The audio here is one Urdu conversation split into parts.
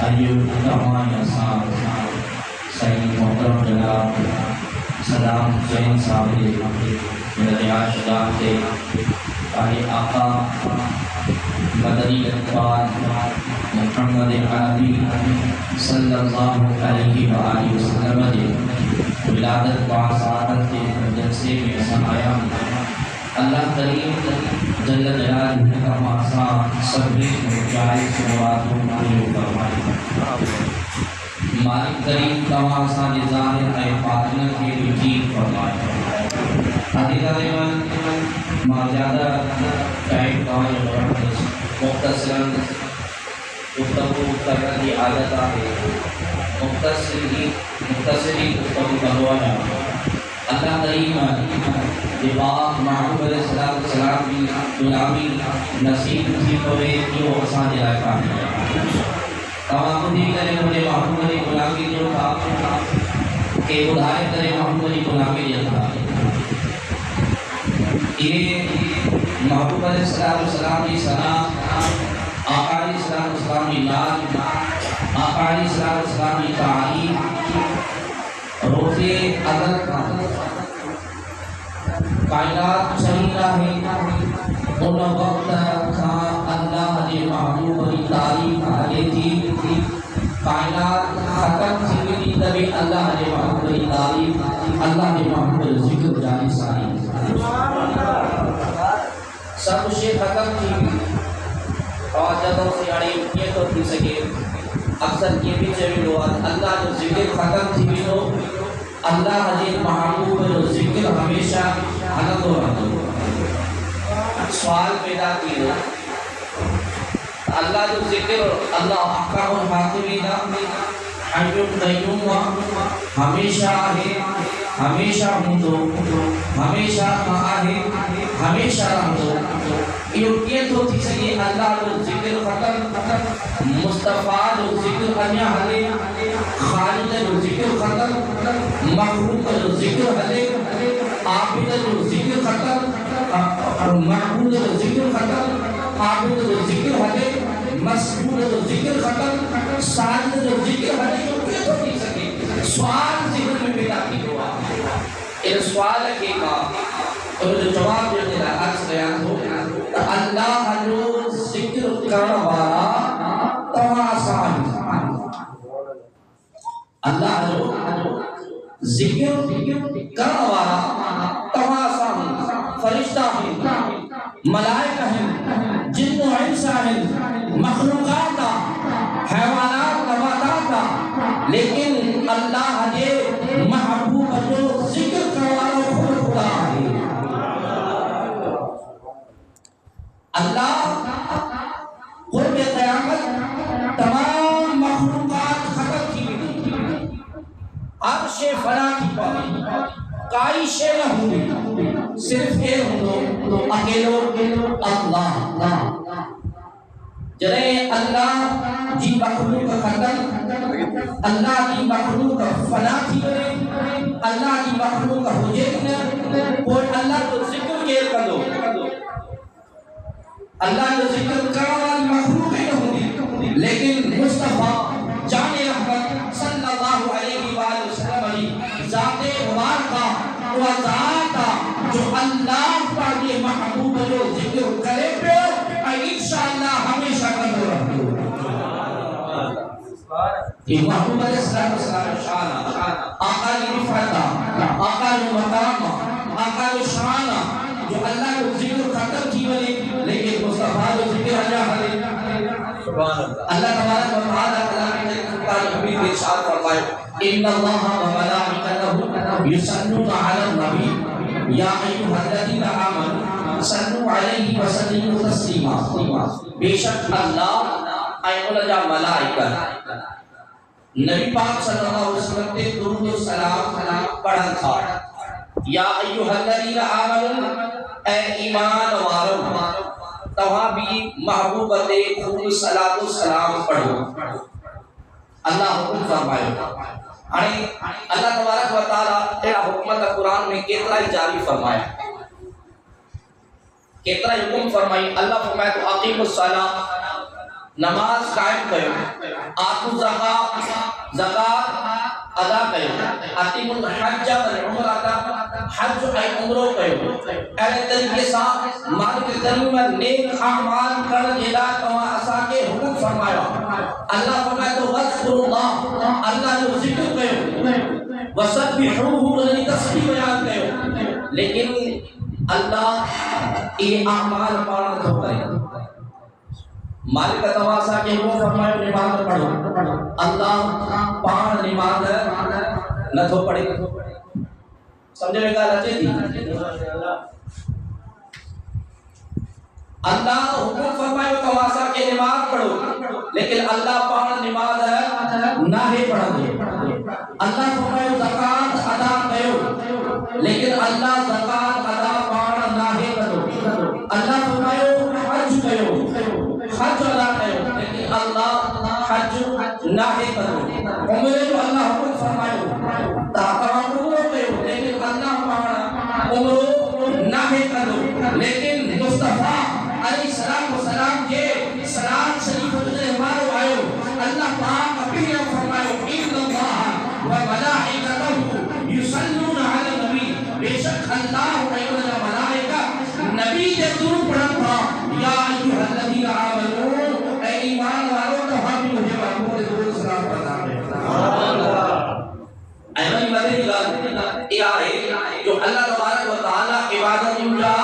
ایوب تمام اصحاب سید محترم جناب صدام حسین صاحب میرے عاشقان کے قاری آقا مدنی اقبال محمد عربی صلی اللہ علیہ وآلہ وسلم کے ولادت و سعادت کے جلسے میں سمایا اللہ کریم جل جلالہ کا معصا سبھی جائز مرادوں پوری فرمائے مالک کریم کا معصا ظاہر ہے باطن کے یقین فرمائے حقیقت میں زیادہ ٹائم کا مختصراً گفتگو کرنے کی عادت ہے مختصری گفتگو کروانا اللہ کریم پاک محبوب علیہ السلام کی غلامی نصیب ہوئے جو آسان دلائے پانے تمام دی کرے مجھے محبوب علیہ غلامی جو تھا کہ بدھائے کرے محبوب علیہ غلامی جو تھا یہ محبوب علیہ السلام کی ثنا آقا علیہ السلام کی لال آقا علیہ السلام کی تعریف روزے ادب کائنات چلیتا ہے ان وقت تھا اللہ نے محبوب کی تعریف آگے تھی کائنات ختم تھی تبھی اللہ نے محبوب کی تعریف اللہ نے محبوب ذکر جاری ساری سب سے ختم تھی اور جدوں سے اڑی یہ تو تھی سکے اکثر یہ بھی چلو اللہ جو ذکر ختم تھی بھی تو اللہ نے محبوب جو ذکر ہمیشہ حلق و رہا سوال پیدا کیے اللہ جو ذکر اللہ احکام الحاکمین حی القیوم ہمیشہ ہے ہمیشہ ہوں تو ہمیشہ کہا ہے ہمیشہ رہا تو یہ تو تھی سکے اللہ جو ذکر ختم مصطفیٰ جو ذکر انیا حلے خالد جو ذکر ختم مخلوق جو ذکر حلے عابد جو ذکر ختم معبود جو ذکر ختم عابد جو ذکر حلے مسجود جو ذکر ختم ساجد جو ذکر حلے یہ تو تھی سکے سوال ذکر میں پیدا کی ہوا یہ سوال کے کا اور جو جواب جو دینا عرض بیان ہو اللہ جو ذکر کروا تماسان اللہ جو ذکر کروا تماسان فرشتہ ہیں ملائکہ ہیں جن و انس ہیں مخلوقات حیوانات نباتات لیکن اللہ نے محبوب جو ذکر کروا خود خدا ہے اللہ قرب قیامت تمام مخلوقات ختم کی بھی عرش فنا کی پائی کائی شے نہ ہوئی صرف اے ہوں اکیلو اللہ جرے اللہ جی مخلوق ختم اللہ جی مخلوق فنا کی کرے اللہ جی مخلوق حجیت اور اللہ تو ذکر کیر کر دو اللہ جو ذکر کروالی مخلوق ہی نہ ہوگی لیکن مصطفیٰ جان رحمت صلی اللہ علیہ وآلہ وسلم ذات مبارکہ و ذاتا جو اللہ پر یہ محبوب جو ذکر کرے پہ انشاءاللہ ہمیشہ کرو رہو یہ محبوب علیہ السلام شانہ آقا رفعتہ آقا مقامہ آقا شانہ جو اللہ کو ذکر ختم کی بنے لیکن مصطفیٰ جو ذکر آجا حلے اللہ تبارک و تعالیٰ کلام قرآن حبیب ارشاد فرمائے ان اللہ و ملائکتہ یصلون علی النبی یا ایھا الذین آمنوا صلوا علیہ وسلموا تسلیما بے شک اللہ ایھا جا ملائکہ نبی پاک صلی اللہ علیہ وسلم نے درود و سلام پڑھا تھا یا ایھا الذین آمنوا اے ایمان والو تہاں بھی محبوبت خوب صلاۃ و سلام پڑھو اللہ حکم فرمائے اللہ تبارک و تعالی اے حکمت قرآن میں کتنا ہی جاری فرمایا کتنا حکم فرمائی اللہ فرمائے تو اقیم الصلاۃ نماز قائم کرو، آتو زکات ادا کرو، اتم الحج والعمرہ حج اے عمرو کرو، اہل طریقے سان مالک کریم نیک اعمال کرن جے لا تواں اساں کے حکم فرمایا۔ اللہ فرمائے تو وذکر اللہ، اللہ جو ذکر کرو، وسبحوہ انہی تسبیح بیان کرو، لیکن اللہ یہ اعمال پڑھنا تو کرے۔ مالک تواسا کے وہ فرمائے نماز پڑھو، اللہ پان نماز نہ تو پڑھے۔ سمجھے میں گال اچھے تھی؟ اللہ حکم فرمائے تواسا کے نماز پڑھو، لیکن اللہ پان نماز نہ ہی پڑھا دے۔ اللہ فرمائے زکات ادا کرو، لیکن اللہ زکات ادا پان نہ ہی کرو۔ اللہ فرمائے حج کرو، حج ادا کرو، لیکن اللہ حج نہ ہی کرو۔ عمرے جو اللہ حکم فرمائے تاکہ عمرو کرو، لیکن اللہ پانا عمرو نہ ہی کرو۔ لیکن مصطفیٰ علیہ السلام کے سلام شریف جو ہمارو آئے اللہ پاک اپنے فرمائے ان اللہ و ملائکتہ یصلون علی النبی، بے شک اللہ و ملائکہ نبی کے درود پڑھتا تھا۔ یا ایھا الذین آمنوا، اے ایمان والو تو ہم بھی مجھے محمود درود سلام پڑھنا ہے۔ سبحان اللہ۔ ایمانی مدنی بات یہ ہے جو اللہ تبارک و تعالی عبادت انجا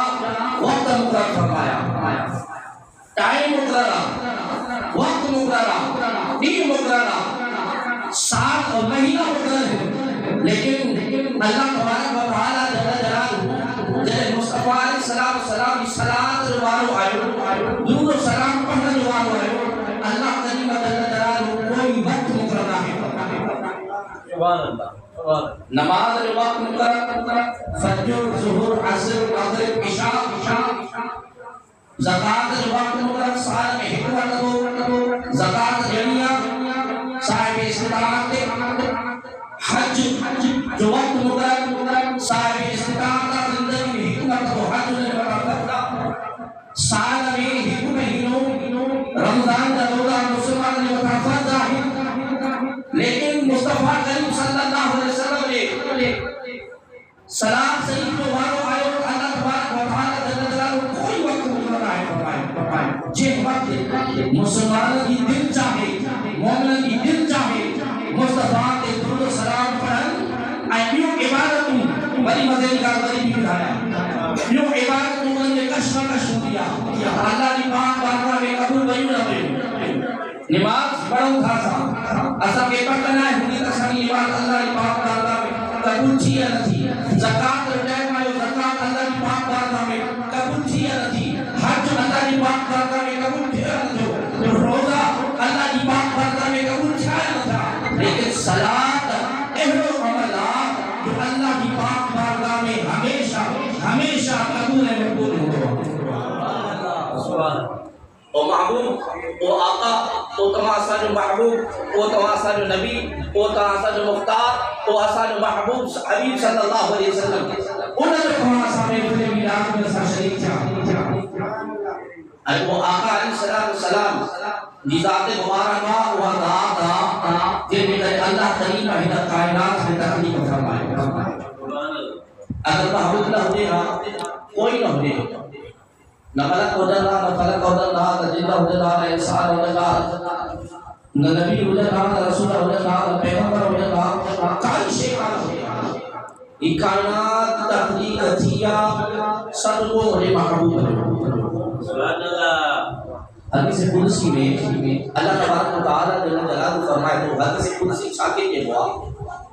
وقت مقرر فرمایا، ٹائم مقررہ، وقت مقررہ، دن مقررہ، سال اور مہینہ مقرر ہے، لیکن اللہ تبارک و تعالی جل جلالہ جب مصطفیٰ علیہ السلام کی صلاۃ روانو آئے، درود و سلام پڑھنے روانو آئے، اللہ کریم جل جلالہ کوئی وقت مقرر نہیں فرمایا۔ سبحان اللہ۔ نماز وقت مقرر، فجر، ظہر، عصر، مغرب، عشاء، زکات وقت مقرر، سال میں حکمت دو، زکات جنیہ صاحب استطاعت، حج جو وقت مقرر صاحب استطاعت زندگی میں حکمت دو، حج نے برکت سال میں ایک مہینوں رمضان کا روزہ مسلمان نے فرض ہے، لیکن مصطفیٰ کریم صلی اللہ علیہ وسلم نے سلام شریف کو وارو آئے اللہ تبارک و تعالی جل جلالہ کوئی وقت مقرر ہے فرمائے جن وقت مسلمان کی دل چاہے، مومن کی دل چاہے مصطفیٰ کے درود و سلام پڑھن ایوں عبادت بڑی مزے کا بڑی بھی بتایا، یوں عبادت نے کشمکش ہو دیا، اللہ کی پاک بارگاہ میں قبول نہیں ہوئے۔ نماز پڑھو تھا سا اسا کے پتہ نہ ہے کہ ساری نماز اللہ کی پاک بارگاہ میں قبول تھی یا نہ تھی، زکات ٹائم میں زکات اللہ کی پاک بارگاہ میں قبول تھی یا نہ تھی، حج اللہ کی پاک بارگاہ میں قبول تھی یا نہ تھی، روزہ اللہ کی پاک بارگاہ میں قبول تھا یا نہ تھا، لیکن صلاۃ اہل عملات جو اللہ کی پاک بارگاہ میں ہمیشہ قبول ہے، مقبول ہو۔ سبحان اللہ۔ او محبوب، او آقا، او تماسا جو محبوب، او تماسا جو نبی، او تماسا جو مختار، او اسا جو محبوب حبیب صلی اللہ علیہ وسلم، انہوں نے تماسا میں بلے میلاد میں سا شریک تھا۔ اور وہ آقا علیہ السلام جی ذات مبارکہ و ذات جن میں اللہ کریم ہدایت کائنات میں تکلیف فرمائے۔ اگر محبوب نہ ہوئے کوئی نہ ہوئے، نہ ملک ہو جانا، نہ فلک ہو جانا، نہ جنہ ہو جانا، نہ انسان ہو جانا، نہ نبی ہو جانا، نہ رسول ہو جانا، نہ پیغمبر ہو جانا، کئی شے کام ہو جانا۔ یہ کائنات تخلیق اتھیا سب کو مجھے محبوب ہے۔ سبحان اللہ۔ حدیث قدسی میں اللہ تبارک و تعالی جل جلالہ فرمائے تو حدیث قدسی چھاکے کے ہوا،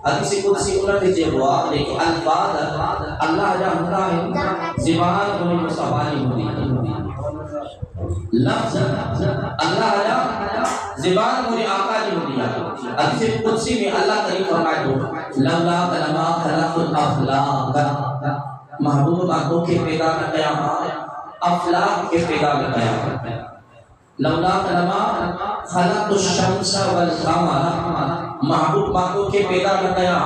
حدیث قدسی انہوں نے ہوا، لیکن الفاظ اللہ جانتا ہے، زبان کوئی مصابانی ہوتی، لفظ اللہ جانتا زبان کوئی آقا جی ہوتی ہے۔ حدیث قدسی میں اللہ کریم فرمائے تو لولا کلمہ خلق الافلاق، محبوب آنکھوں کے پیدا نہ کیا، افلاق کے پیدا نہ کیا، لولا کلمہ خلق الشمس والقمر، محبوب آنکھوں کے پیدا نہ کیا،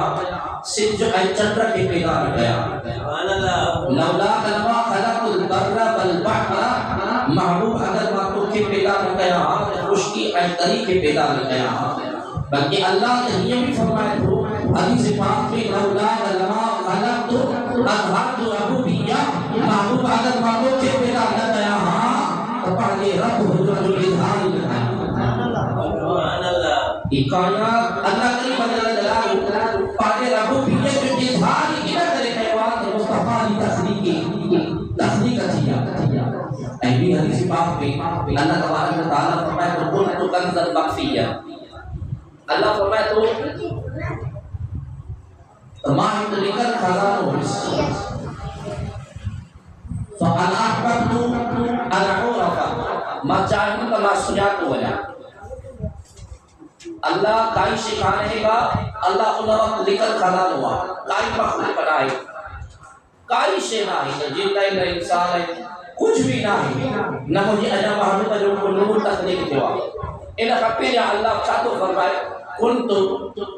سج چندر کے پیدا نہ کیا، لولا کلمہ خلق البر والبحر، محبوب اگر آنکھوں کے پیدا نہ کیا خشکی ای طریقے پیدا نہ کیا بلکہ اللہ نے یہ بھی فرمایا تو حدیث پاک میں لولا لما خلقت اظہرت ربوبیہ معبود اگر معبود کے پیدا نہ کیا تو پہلے رب حضور الاظہار سبحان اللہ کائنات اللہ کریم جل جلالہ پہلے ربوبیہ جو اظہار کی نہ کرے حیوان مصطفیٰ کی تصدیق کیا ایبی حدیث پاک میں اللہ تبارک و تعالیٰ فرمائے تو قل تو کنزل مخفیہ اللہ فرمائے تو ماہی تلکر خزان و رسک فَأَنَا أَحْبَبْتُ أَنْ أَعُورَكَ ما چاہوں کا ما سجات ہو جائے اللہ کائی شکانے گا اللہ انہا وقت لکر خزان ہوا کائی مخلوق بنائے کائی شے نہ ہے جن ہے نہ انسان ہے کچھ بھی نہ ہے نہ مجھے اجا محمد جو کو نور تخلیق کیا انہا خپے یا اللہ چاہتو فرمائے کنتو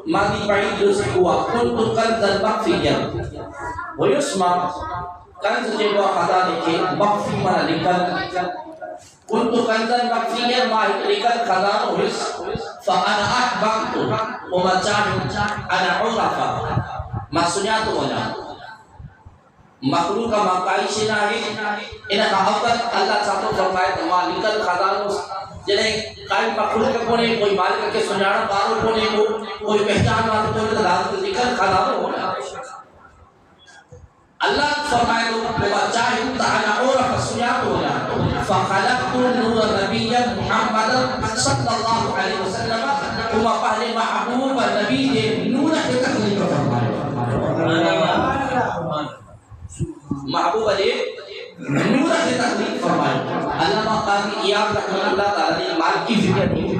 ماضی بعید جو سے ہوا کنتو کنزل مخفیہ ویسمع کنز جو خزانے کے مخفی مانا لکھل کنتو کنزل مخفیہ ماہی لکھل خزان و رزق فانا احببت وما چاہوں انا عرفا ما سنیات ہو جاؤں مخلوق کا مقائی شنہ ہے انہا محبت اللہ چاہتو فرمائے تو مالکل خزانو جنہیں قائم مخلوق کونے کوئی مالک کے سنیانا بارو کونے کو کوئی پہچان والے کونے تو ذکر خزانو ہونا اللہ فرمائے تو بچاہم تعالی عورف سنیات ہونا فخلقت نور نبی محمد صلی اللہ علیہ وسلم کما پہلے محبوب نبی دے نور کے تخلیق فرمائے محبوب علی نور سے تخلیق فرمائے علامہ قاضی ایاب رحمہ اللہ تعالی نے مال کی فکر دی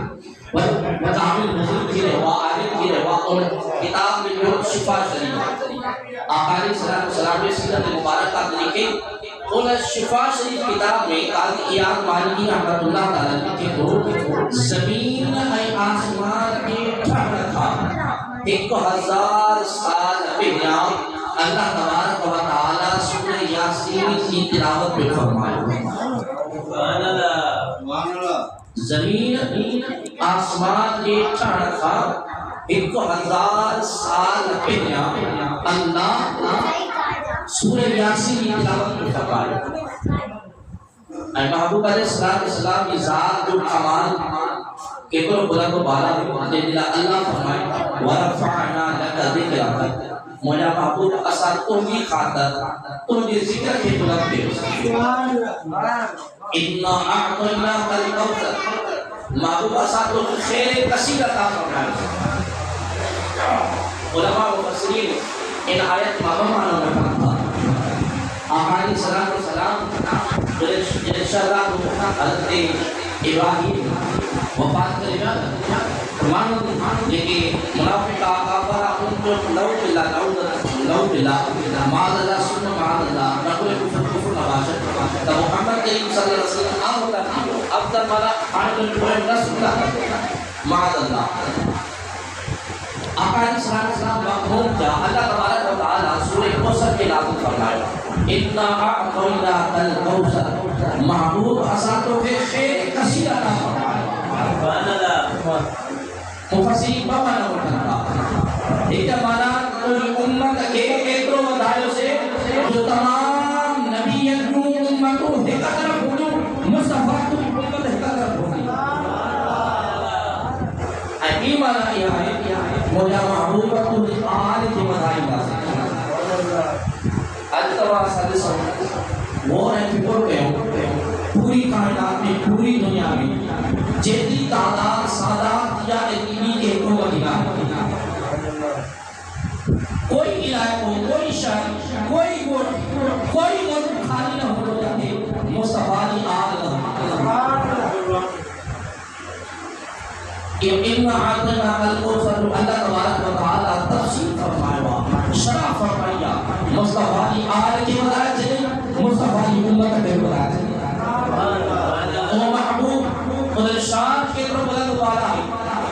وتعامل نزول کی رہوا عالم کی رہوا اور کتاب میں جو شفا شریف آقا علیہ السلام نے سیرت مبارکہ لکھے ان شفا شریف کتاب میں قاضی ایاب مالکی رحمۃ اللہ تعالی نے کہ دو زمین اے آسمان کے ٹھہر تھا 1000 سال پہلے اللہ تبارک و تعالی سورہ یاسین کی تلاوت میں فرمایا سبحان اللہ زمین آسمان کے ٹھہر تھا 1000 سال پہلے اللہ سورہ یاسین کی تلاوت میں فرمایا اے محبوب علیہ السلام کی ذات جو کمال کہ تو بلند و بالا دے دلا اللہ فرمائے ورفعنا لك ذکرک مولا محبوب اثر تم کی خاطر تم نے ذکر کے بلند دے انا اعطیناک الکوثر محبوب اثر تو خیر کثیر عطا فرمائے علماء و مفسرین ان آیت معنی میں پڑھتا آقا علیہ السلام ارشاد حضرت ابراہیم وفات کرے فرمانا لیکن منافق آقا برا ان کو لو بلا معاذ اللہ سنہ معاذ اللہ نقل کفر نباشت تو محمد کریم صلی اللہ علیہ وسلم آمدہ افضل ملا آنکل کوئی رسول معاذ اللہ آقا علیہ السلام مقہوم جا اللہ تبارک و تعالی سورہ کوثر کے نازل فرمایا انا اعطیناک الکوثر محبوب اساتوں کے خیر کثیر عطا فرمایا سبحان اللہ مفسرین بابانا ہوتا ایک مانا کوئی امت کے ایترو ودائیوں سے جو تمام نبیت کو امتوں ایک طرف ہو مصطفیٰ کو امت ایک طرف ہو ایک مانا یہ ہے مولا محبوبت آل کی مدائی باسے اجتبا سادسوں وہ ہیں فکر پہ ہوں پوری کائنات میں پوری دنیا میں جیتی تعداد سادات یا اتنی کے کو مدینہ کوئی علاقہ کوئی شہر کوئی گوٹ کوئی ملک خالی نہ ہو جاتے مصطفیٰ آل ان اعطیناک الکوثر اللہ تبارک و تعالی تفصیل فرمایا شرح فرمایا مصطفیٰ کی آل کی وجہ سے مصطفیٰ کی امت کے وجہ سے وہ محبوب خود شان کے طرف بلند والا ہے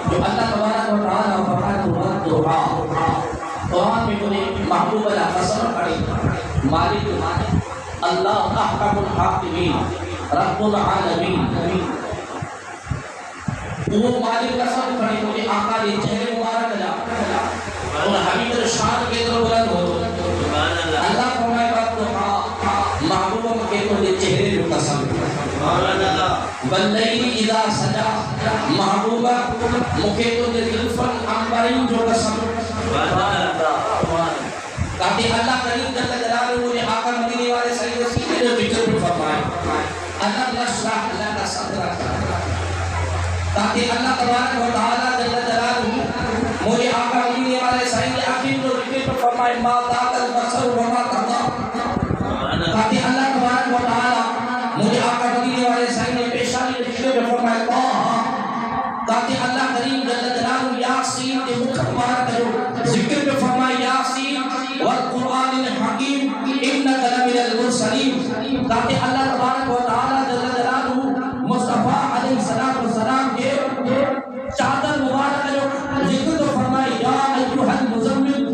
جو اللہ تبارک و تعالی فرماتا دعا قرآن میں انہیں محبوب اللہ قسم پڑھی مالک اللہ احکم الحاکمین رب العالمین وہ مالک قسم کھڑے مجھے آقا نے چہرے مبارک جا اور حبیب شان کے در بلند ہو اللہ فرمائے بات تو محبوب کے تو چہرے جو قسم واللیل اذا سجا محبوبہ مکے تو دلفن انبرین جو قسم تاکہ اللہ کریم جل جلالہ نے آقا مدینے والے سید سیدھے جو ذکر بھی فرمائے اللہ نشرح لک صدرک تاکہ اللہ تبارک و تعالی جل جلالہ مجھے آقا مدینے والے سید آخر جو ذکر بھی فرمائے ما ذاق البصر وما طغى تاکہ اللہ تبارک و تعالی مجھے آقا مدینے والے سید پیشانی ذکر بھی فرمائے تاکہ اللہ کریم جل جلالہ یاسین کے مکمل کرو ذکر بھی فرمائے یاسین والقرآن الحکیم انک لمن المرسلین تاکہ اللہ تبارک و تعالی جل جلالہ مصطفیٰ علیہ السلام کے چادر مبارک جو ذکر تو فرمائے یا ایھا المزمل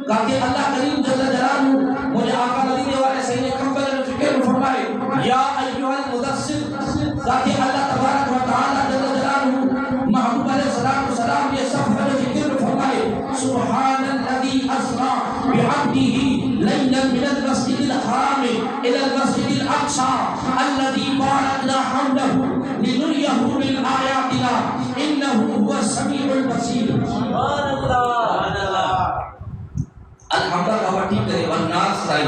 تاکہ اللہ کریم جل جلالہ مجھے آقا مدینے والے سید کمبل جو ذکر فرمائے یا ایھا المدثر تاکہ اللہ تبارک و تعالی جل جلالہ محبوب علیہ السلام یہ صفحہ جو ذکر فرمائے سبحان الذی اسریٰ بعبده ليلا من المسجد الحرام الى المسجد الاقصى الذي باركنا حوله لنريه من آياتنا انه هو السميع البصير سبحان اللہ الحمد للہ وٹی کرے والناس سائی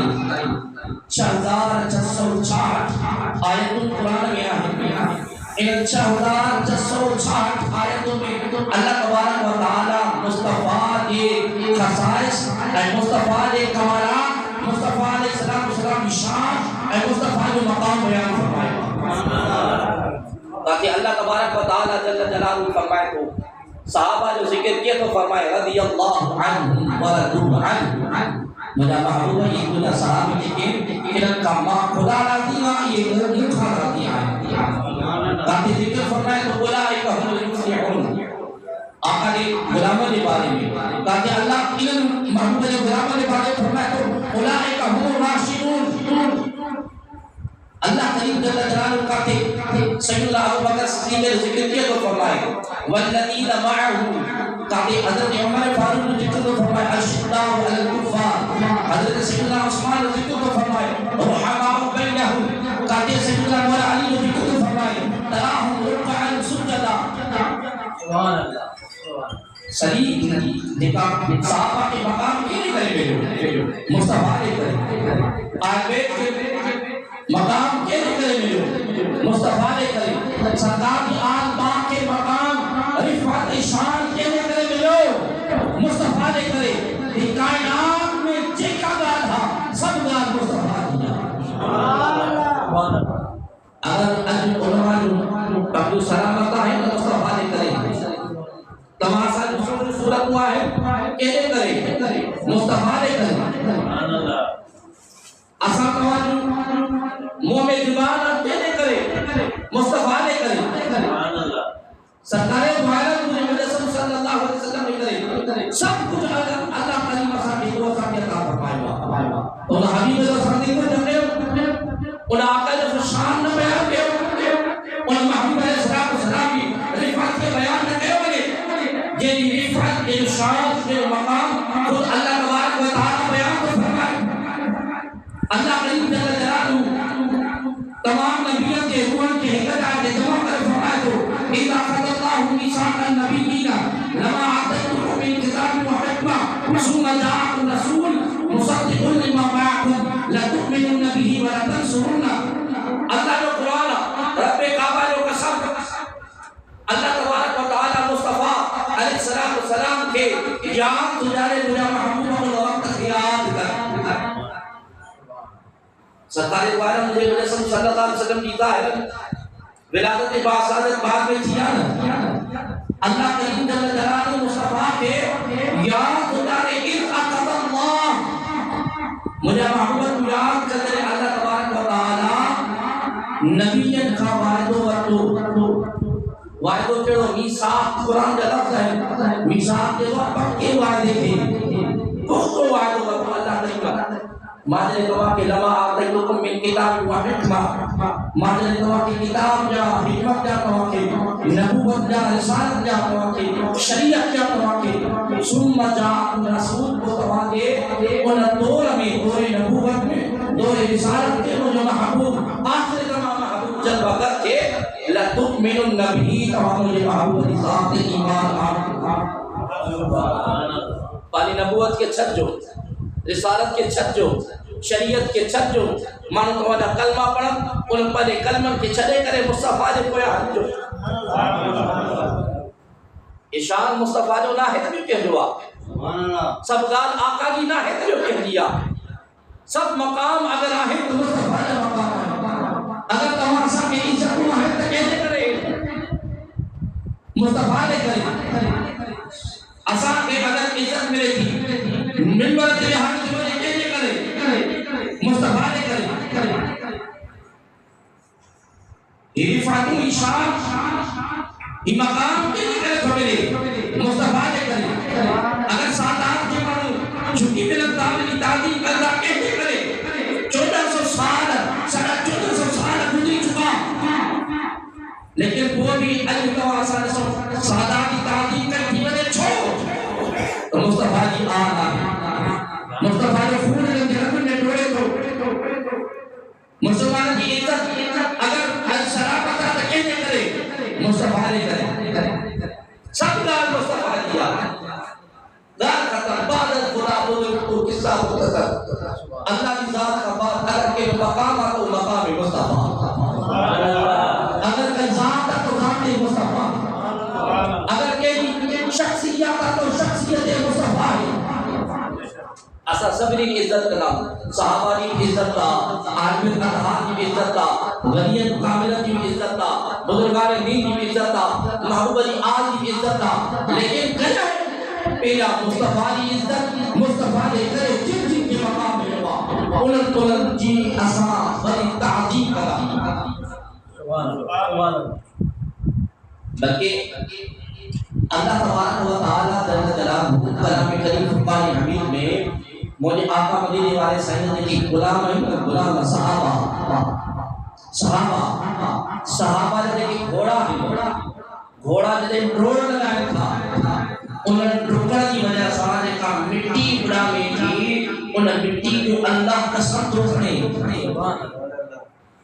4660 آیت قرآن میں ہے ان 4660 آیتوں میں اللہ تبارک و تعالی مصطفیٰ کے خصائص مصطفیٰ کے کمالات مصطفیٰ علیہ السلام کی شان مصطفیٰ کے مقام بیان فرمائے تاکہ اللہ تبارک و تعالی جل جلالہ فرمائے تو صحابہ جو ذکر کیا تو فرمائے رضی اللہ عنہ ورضوا عنہ مجھے محبوب یہ کنا صحابی کے انہاں کا ماں خدا راضی ہے یہ خدا راضی ہے تاکہ ذکر فرمائے تو اولئک هم المفلحون آقا نے غلاموں کے بارے میں تاکہ اللہ ان محبوب کے غلاموں کے بارے میں فرمائے تو اولئک هم الراشدون اللہ کریم جل جلالہ کہتے سیدنا ابو بکر صدیق نے ذکر کیا تو فرمائے والذین معه تاکہ حضرت عمر فاروق نے ذکر تو فرمائے اشداء علی الکفار حضرت سیدنا عثمان نے ذکر تو فرمائے رحماء بینہم تاکہ سیدنا مولا علی نے ذکر تو فرمائے تراہم رکعا سجدا سبحان اللہ صحیح دیکھا صحابہ کے مقام کی نہیں کرے مصطفیٰ نے کرے آیت کے مقام کے کرے میرے مصطفیٰ نے کرے سرکار کی آل پاک کے مقام رفعت شان کے کرے میرے مصطفیٰ نے کرے کہ کائنات میں جیکا گال تھا سب گال مصطفیٰ دیا اگر علماء جو سلامتہ ہے تو مصطفیٰ نے کرے تماشا جو صورت ہوا ہے کہ کرے مصطفیٰ نے کرے آسان تواجو مومن زبان اور کہنے کرے مصطفیٰ نے کرے سرکار دوائرہ مجھے مجسم صلی اللہ علیہ وسلم نے کرے سب کچھ اللہ کریم صاحب کی دعا صاحب کی عطا فرمائے اور حبیب جو صدیق کو جمعے ان آقا جو شان نہ بیان کے ان محبوب علیہ السلام کی رفعت کے بیان نہ کہے بلے یہ رفعت یہ شان یہ مقام خود اللہ تبارک و تعالی بیان کو فرمائے اللہ کریم جل جلالہ تمام نبیوں کے روحان کے حقیقت آئے جمع کر فرمائے تو اِذَا خَذَ اللَّهُ مِيثَاقَ النَّبِيِّينَ لَمَا آتَيْتُكُم مِّن كِتَابٍ وَحِكْمَةٍ ثُمَّ جَاءَكُمْ رَسُولٌ مُصَدِّقٌ لِّمَا مَعَكُمْ لَتُؤْمِنُنَّ بِهِ وَلَتَنصُرُنَّهُ اللہ جو قرآن رب کعبہ جو قسم اللہ تبارک و تعالی مصطفیٰ علیہ السلام کے یاد تجارے مجھا محبوب و وقت یاد کر سرکار دوائرہ مجھے مجسم صلی اللہ علیہ وسلم کی ظاہر ولادت باصادت بعد میں تھیا نا اللہ کریم جل جلالہ مصطفیٰ کے یاد تجارے اذ اخذ اللہ مجھے محبوب یاد کر دے اللہ تبارک و تعالی نبیین کا وعدو چڑھو میثاق قرآن کا لفظ ہے میثاق کے وقت پکے وعدے تھے پختو وعدو اللہ کریم ماجد کوا کے لما آتیتکم من کتاب و حکمہ، ماجد کوا کی کتاب جا، حکمت جا کوا کے، نبوت جا، رسالت جا کوا کے، شریعت جا کوا کے، ثم جاءکم رسول کو کوا کے ان دور میں، دور نبوت میں، دور رسالت کے جو محبوب آخر زمان محبوب جلوہ کر کے لَتُؤْمِنُنَّ بِهِ تمام یہ محبوب ذات ایمان پانی نبوت کے چھت جو، رسالت کے چھت جو، شریعت کے چھت جو، مانو تمہارا کلمہ پڑھا ان پر کلمہ کے چھڑے کرے مصطفیٰ نے کویا حد جو اشان مصطفیٰ جو نہ ہے تو کہہ دعا سب گال آقا کی نہ ہے تو کہہ دیا سب مقام اگر آئے تو مصطفیٰ نے مقام ہے اگر تمہارا کی عزت نہ ہے تو کہنے کرے مصطفیٰ نے کرے اسا کے اگر عزت ملے تھی منبر کے حق جو نے کہنے کرے مصطفیٰ نے کرے یہ فاتو اشان یہ مقام کے لیے کرے سمجھے مصطفیٰ نے کرے اگر ساتھ کے مانو چھٹی ملت تعلیمی تعلیم اللہ کہنے کرے 1400 سال 1450 سال گزری چکا لیکن وہ بھی اللہ سادہ کی تعلیم کا دیونے چھوڑ تو مصطفیٰ کی آنا مصطفیٰ کے خون نے جنب نے ڈوڑے تو مسلمان کی عزت اگر شرابت کا کہنے کرے مصطفیٰ نے کرے سب کا مصطفیٰ کیا دار ختم بعد خدا بولے تو قصہ مختصر اللہ کی ذات کا بات اگر کے مقام تو مقام مصطفیٰ اگر کہ ذات تو ذات مصطفیٰ اگر کہ شخصیت تو شخصیت مصطفیٰ اسا سبری کی عزت کا صحابہ کی عزت کا عالم اطہار کی عزت کا غنیت کاملہ کی عزت کا بزرگان دین کی عزت کا محبوب علی آل کی عزت کا لیکن کیا پہلا مصطفیٰ کی عزت مصطفیٰ نے کرے جن جن کے مقام میں ہوا انہوں تولن جی اسا بڑی تعظیم کرا بلکہ اللہ تبارک و تعالیٰ جل جلالہ کلام کریم فرقان حمید میں مجھے آقا مدینے والے سائنس نے کی غلام ہے غلام صحابہ نے کی گھوڑا جدے ڈرون لگایا تھا انہیں ڈھکڑ کی وجہ سوانے کا مٹی اڑا میں تھی انہیں مٹی جو اللہ قسم تو کھڑے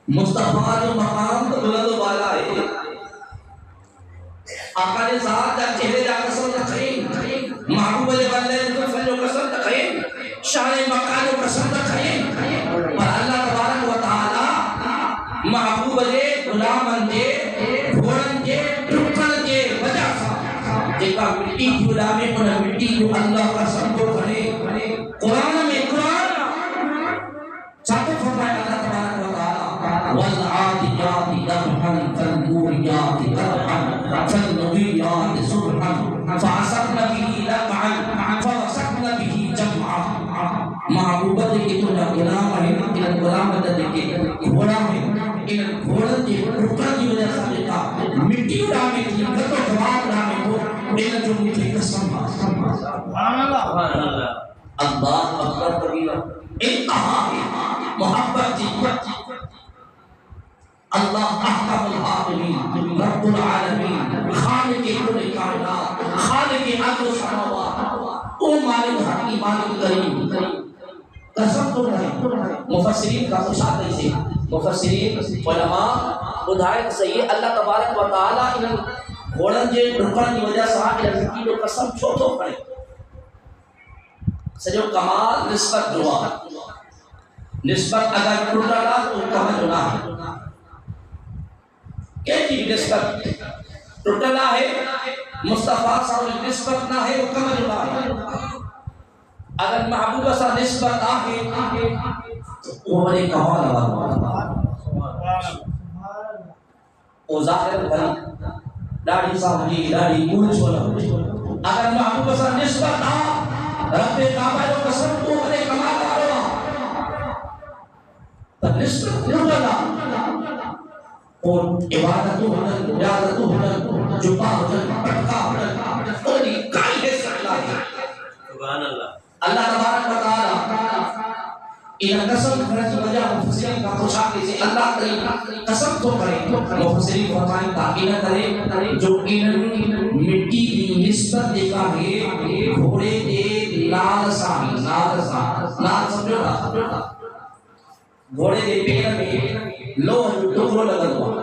مصطفیٰ جو مقام تو بلند و بالا ہے آقا نے ذات جب چہرے جا قسم تکھائیں محبوب علیہ وآلہ جو قسم تکھائیں شاہ مکہ جو قسم تکھائیں اور اللہ تبارک و تعالی محبوب علیہ غلام دے گھوڑن دے ٹکڑ دے وجہ سا جیکا مٹی کی اڑا میں انہیں مٹی جو اللہ قسم تو کھڑے قرآن میں قرآن چاہتے فرمائے اللہ تبارک و تعالی والعادیات ضبحا فالموریات قدحا فالمغیرات صبحا فعصرن به نقعا فوسطن به جمعا محبوبت کی تو غلام ہے ان غلامت کے گھوڑا ہے ان گھوڑے کے ٹکڑ کی وجہ سے دیکھا مٹی اڑا میں تھی گتو خواب اڑا میں تو ان جو مجھے قسم سبحان اللہ اللہ اکبر کبیرہ انتہا محبت جی اللہ احکم الحاکمین رب العالمین خالق کل کائنات خالق ارض و سماوات او مالک حقی مالک کریم قسم تو نہیں مفسرین کا کچھ آتے سے مفسرین علماء بدھائے صحیح اللہ تبارک و تعالی ان گھوڑن جے ڈھکن کی وجہ سے ان کی قسم چھو تو پڑے سجو کمال نسبت دعا نسبت اگر ٹوٹا رہا تو کمال ہونا ہے کیا چیز نسبت ٹوٹا رہا ہے مصطفیٰ صاحب نسبت نہ ہے وہ کمال ہونا ہے اگر محبوبہ سا نسبت آگے وہ بڑے کمال ہونا وہ ظاہر بھلی داڑھی صاحب جی داڑھی مول چھوڑا اگر محبوبہ سا نسبت آ رب کعبہ جو قسم کو بڑے کمال آرہا تو نسبت نہ اور عبادت ہونا عبادت ہونا جبا ہونا پٹکا ہونا کوئی کائی ہے سکتا ہے سبحان اللہ اللہ تبارک و تعالی ان قسم کرنے کی وجہ مفسرین کا پوچھا کہ اللہ کرے قسم تو کرے، مفسرین فرمائیں تاکہ نہ کرے جو ان مٹی دی نسبت دیکھا ہے گھوڑے دے نال سامی، نال سمجھو نا، گھوڑے دے پیر میں لوہ جو ٹکڑو لگا ہوا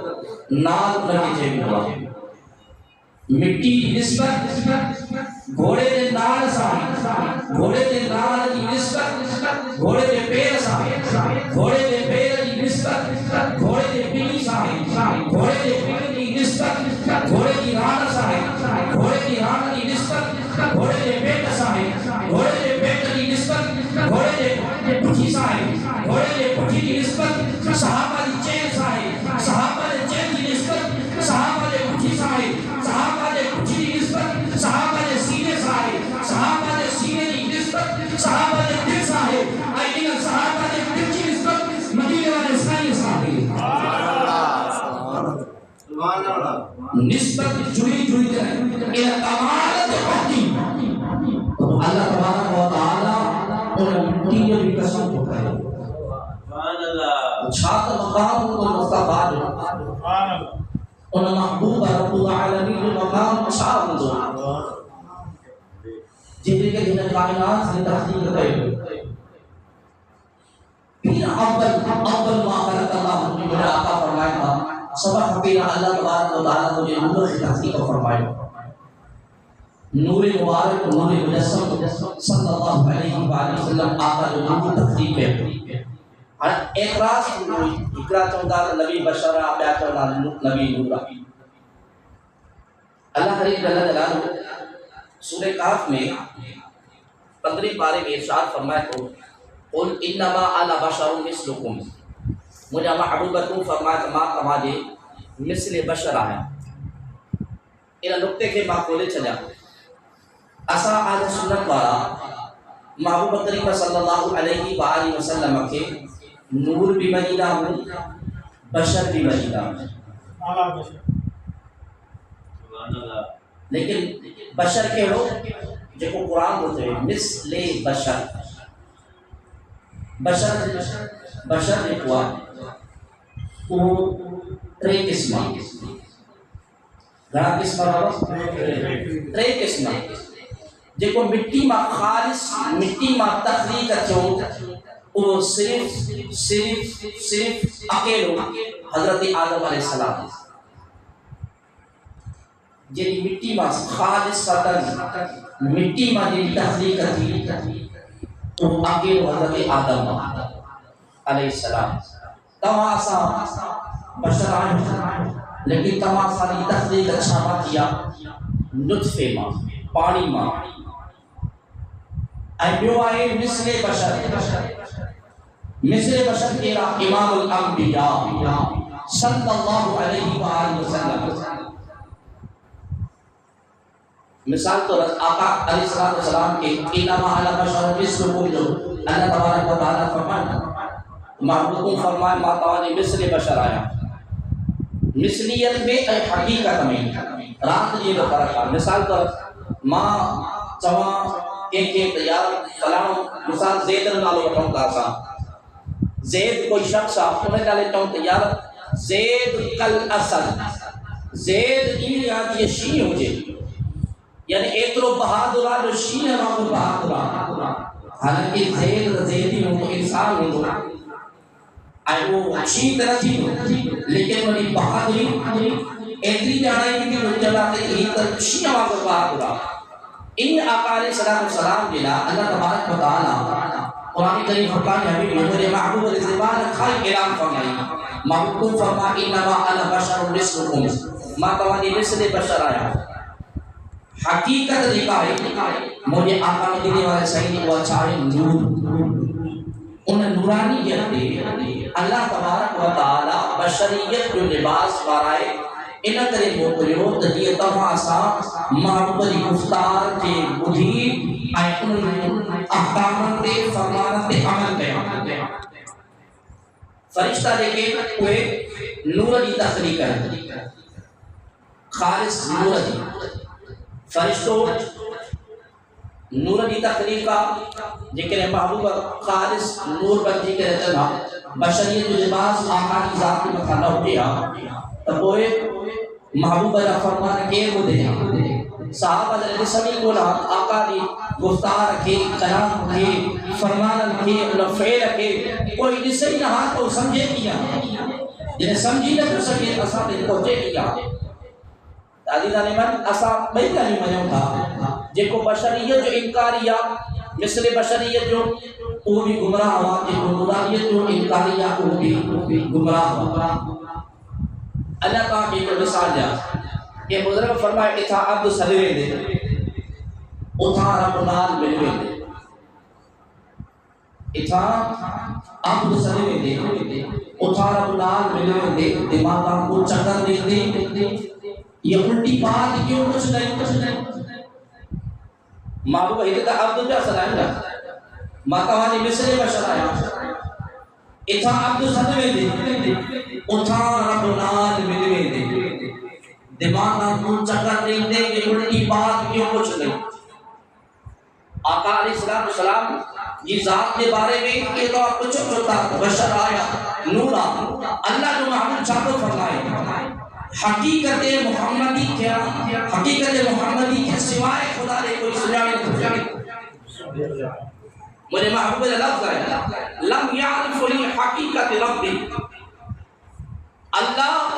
نال لگے جے ہوا، مٹی دی نسبت گھوڑے دے نال سامی، گھوڑے دے نال دی نسبت گھوڑے دے پیر سامی، گھوڑے دے پیر دی نسبت گھوڑے دے پلی سامی، گھوڑے دے پلی دی نسبت گھوڑے دی ران سامی، گھوڑے دی ران دی نسبت گھوڑے دے پیٹ سامی، گھوڑے دے پیٹ دی نسبت گھوڑے دے پٹھی سامی، گھوڑے دے پٹھی دی نسبت صحابہ دی چین سامی، صحابہ دے چین دی نسبت صحابہ دے پٹھی سامی، صحابہ دے پٹھی دی نسبت صحابہ دے سینے سامی، صحابہ دے سینے دی نسبت صحابہ دے دل سامی، آئین صحابہ دے دل کی نسبت مدینے والے سائی سامی، نسبت جڑی جڑی جائے الى کمالت حقی، تو اللہ تبارک و تعالی ان مٹیوں کی قسم تو کرے، چھات مقام کو مصطفیٰ جو ان محبوب رب العالمین جو مقام چھاپ دو جنہیں کہ جنہیں کائنات سے تحقیق کرے، پھر اول ما خلق اللہ کی میرا آقا فرمائے تھا سبق پھر اللہ تبارک و تعالیٰ مجھے نور کی تحقیق فرمائے، نور مبارک نور مجسم صلی اللہ علیہ وآلہ وسلم آقا جو نور تحقیق ہے، اور اعتراض اقرا چودہ نبی بشرہ بیا چودہ نبی نورہ، اللہ کریم جل جلالہ سورہ کہف میں 15 پارے میں ارشاد فرمائے تو قل انما انا بشر مثلکم، مجھے محبوبتوں فرمائے ما تمہارے مثل بشر ہیں، ان نقطے کے معقولے چلا اسا اہل سنت والا محبوب کریم صلی اللہ علیہ وآلہ وسلم کے نور بھی مجیدہ ہوں بشر بھی مجیدہ ہوں، لیکن بشر کے ہو جو کو قرآن بولتے ہیں مثل بشر، بشر نے ہوا وہ ترے قسمہ گھڑا قسمہ رہا ترے قسمہ جو کو مٹی ما خالص مٹی ما تخلیق چھو وہ صرف اکیلو حضرت آدم علیہ السلام جنہی مٹی ما خالص سطن مٹی ما جنہی تخلیق تھی وہ اکیلو حضرت آدم علیہ السلام، تماسا بشر آئیں لیکن تماسا دی تخلیق اچھا بات کیا نطفے ما پانی ما ایبیو آئے مثل بشر کے امام الانبیاء صلی اللہ علیہ وآلہ وسلم، مثال تو آقا علیہ السلام کے انما انا بشر مثلکم جو اللہ تبارک و تعالیٰ فرمائے محبوبوں فرمائے ما توانی مثل بشر آیا، مثلیت میں حقیقت میں رات یہ فرق ہے، مثال تو ماں چواں کہ یار فلاں مثال زید نالو وٹھوں تا سا زید کوئی شخص انہیں نالے چاہوں یار زید کل اسد زید این یاد یہ شین ہو جائے، یعنی ایترو بہادرہ جو شین ہے وہ بہادرہ، حالانکہ زیدی ہوں تو انسان ہوں آئے وہ شین طرح تھی لیکن وہ بہادری ایتری جانا ہے کہ وہ جلاتے ہی تر شین وہ بہادرہ، ان آقا علیہ السلام جلا اللہ تبارک و تعالی قرآن کریم فرقان حبیب میرے محبوب علیہ زبان کھائی اعلان فرمائی، محبوب فرما انما انا بشر مثلکم ما توانی مثل بشر آیا، حقیقت دکھائی مجھے آقا مدینے والے سعید و چاہے نور انہیں نورانی جہتے اللہ تبارک و تعالی بشریت جو لباس بارائے انہ کرے موکلیو تجیے تماسا محبوب دی گفتار کے بدھی آئے انہیں احکامت دے فرمانت دے عمل دے، فرشتہ دیکھے کوئے نور دی تخلیق ہے خالص نور دی، فرشتوں نور دی تخلیق کا جکر محبوب خالص نور بندی کے رچنا بشریت جو لباس آقا کی ذات کی مطالعہ ہو گیا تب وہ محبوب را فرمان کے وہ دے صحابہ جلد سمی کو آقا دی گفتار رکھے کلام رکھے فرمان رکھے فعل رکھے کوئی جسے ہی نہ تو سمجھے کیا جنہیں سمجھی نہ تو سکے اصاب نے پہنچے کیا عزیزان من اصاب بھئی کلی منوں تھا جن کو بشریت جو انکاریا مثل بشریت جو وہ بھی گمراہ ہوا جن کو نوریت جو انکاریا وہ بھی گمراہ ہوا اللہ تعالیٰ کی ایک مثال دیا کہ بزرگ فرمائے اتھا عبد سلوے دے اتھا رب نال ملوے دے اتھا عبد سلوے دے اتھا رب نال ملوے دے دماغا کو چکر دے یہ الٹی بات کیوں کچھ نہیں محبوب حیدت عبد جا سلائیں گا ماتوانی مصر بشر آیا اتھا عبد سلوے دے اتھا رب نال ملوے دے دماغا کو چکر دے یہ الٹی بات کیوں کچھ نہیں آقا علیہ السلام یہ ذات کے بارے میں یہ تو آپ کچھ ہوتا بشر آیا نورا اللہ جو محمد چاہتو فرمائے حقیقت محمدی کیا حقیقت محمدی کے سوائے خدا نے کوئی سجانے مجھے محبوب لفظ ہے لم یعرف لی حقیقت ربی اللہ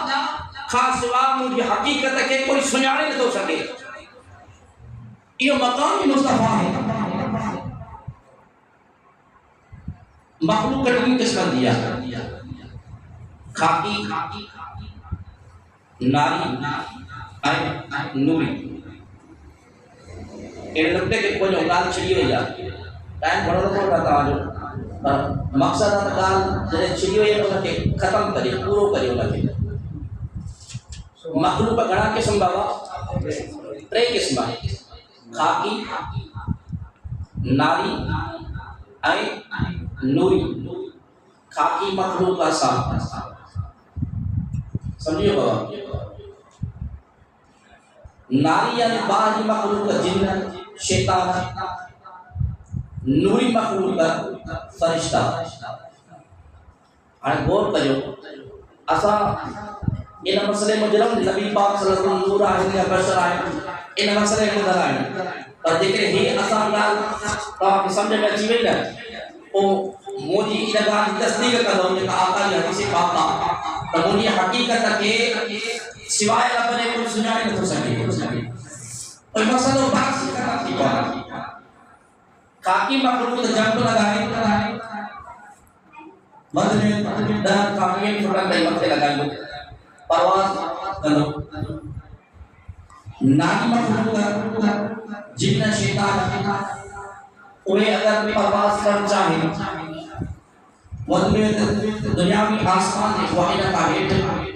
خاص سوا مجھے حقیقت کے کوئی سجانے نہیں تو سکے یہ مقام مصطفیٰ ہے مخلوق کا تین قسم دیا خاکی ناری نوری یہ لگتے کہ کوئی اولاد چھڑی ہوئی جا ٹائم بڑھو تو رہتا آجو مقصد ہے کال جنہیں چھڑی ہوئی ہے انہوں نے ختم کرے پورو کرے انہوں نے مخلوق کا گھڑا قسم بابا ترے قسم ہے خاکی ناری نوری خاکی مخلوق کا صاحب سمجھئے بابا ناری یعنی باہری مخلوق کا جن شیطان نوری مخلوق کا فرشتہ آنے غور کرو اسا ان مسئلے مجرم نبی پاک صلی اللہ علیہ وسلم نور آئے یا بشر آئے ان مسئلے مدر آئے پر دیکھیں ہی اسا گال تو آپ سمجھے میں چیوئی نا او موجی ادھگان تصدیق کر دو کہ آقا یہ حدیث پاکا تو موجی حقیقت کے سوائے رب نے کوئی سنانے نہیں تو سکے اور مسئلہ باقی کرنا تھی کہا خاکی مخلوق جنگ لگائے مدد میں درد خاکی میں چھوٹا کئی وقت لگائے پرواز کرو ناکی مخلوق جن شیطان انہیں اگر پرواز کر چاہے مدد میں دنیاوی آسمان ایک واحدہ کا ہیٹ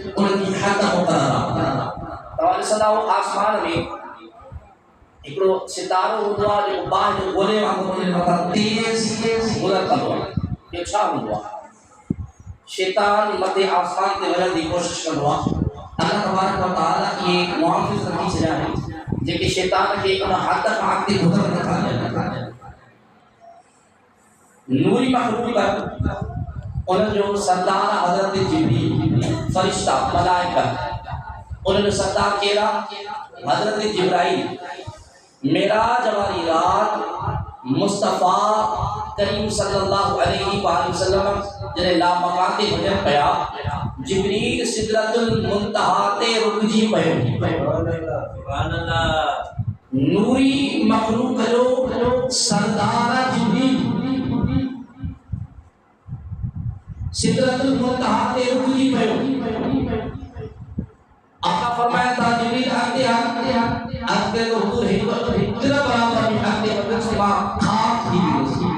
ان کی حد مقررہ تو صلی اللہ آسمان میں ایکڑو ستارو ہوا جو باہ جو گولے وہاں کو مطلب تیز گولر کروا یہ چھا ہوا شیطان مدد آسمان کے وجہ دی کوشش کروا اللہ تبارک و تعالیٰ یہ محافظ رکھی سے جائے جے کہ شیطان کے انہا حد تک آگتے گھتر رکھا جائے نوری مخلوق کا انہوں جو سردار حضرت جبریل فرشتہ ملائکہ انہوں جو سردار کیرا حضرت جبرائیل معراج والی رات مصطفیٰ کریم صلی اللہ علیہ وآلہ وسلم جنہیں لا مقاتے بھجن پیا جبریل سدرت المنتہاتے رکجی پہو نوری مخلوق جو سردار جبریل سدرت المنتہاتے رکجی پہو آقا فرمایا تھا جبریل آتے کو حضور ہجرہ برابر میں آتے وقت سے وہاں خاک ہی بھی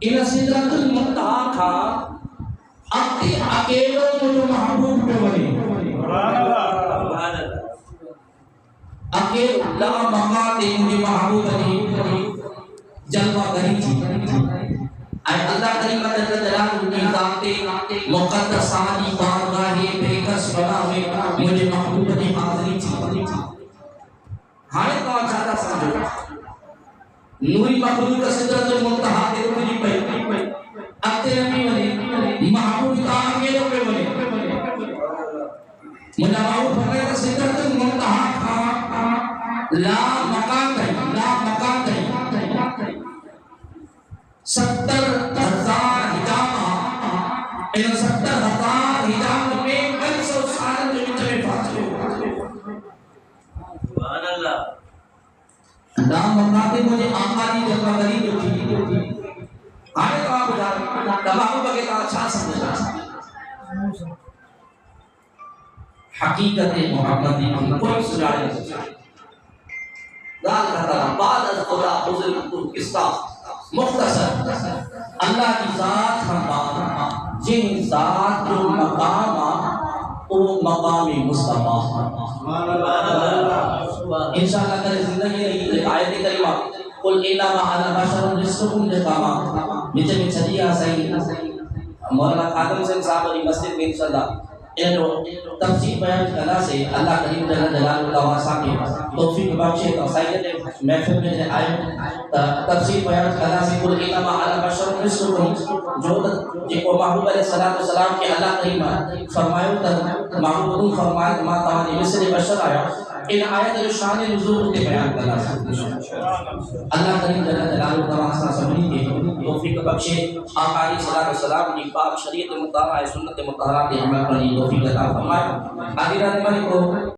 انہا سدرت المنتہا کھا آتے اکیلوں جو محبوب پہ بنے اکیل لا مقاتے مجھے محبوب بنے جلوہ گری تھی اے اللہ کریم جلال کی ذات مقدسانی بارگاہ بے کس بنا ہوئے مجھے محبوب کی حاضری تھی ہائے تو چاہتا سمجھو نوری مخلوق کا سدرت المنتہا کے روپے پہ اکتے نبی بنے محبوب کا آگے روپے بنے مجھاؤ فرمائے کا سدرت المنتہا لا مقام ہے، لا مقام ہے 70,000 ہجامہ ان 70,000 ہجامہ میں 100 سال جو میں فاصلے سبحان اللہ نام مقاتے مجھے آقا دی جگہ غریب تھی آئے تو آپ جا تمام بگے کا اچھا سمجھا حقیقت محمدی کی کوئی سجائے نہیں سکتا دال کہتا بعد از خدا حضر قصہ مختصر اللہ کی ذات فرمان جن ذات جو مقام وہ مقام مصطفیٰ انشاءاللہ کرے زندگی رہی آیت کریمہ قل انما انا بشر مثلکم لقاما مجھے میں چلیا صحیح مولانا خادم سے صاحب علی مسجد میں انشاءاللہ تفسیر بیان کرنا سے اللہ کریم جل جلالہ تعالی صاحب توفیق بخشے تو سید محفل میں آئے تفسیر بیان کرنا سے قل انما انا بشر مثلکم جو کو محبوب علیہ السلام کے اللہ کریم فرمایا محبوب فرمایا ما تعالی مثل بشر آیا ان آیت شان نزول کے بیان کرنا سے اللہ کریم جل جلالہ تعالی سبحانی کے توفیق بخشے آقا علیہ السلام کی پاک شریعت مطالعہ سنت مطہرہ کے عمل پر توفیق عطا فرمائے حاضران کو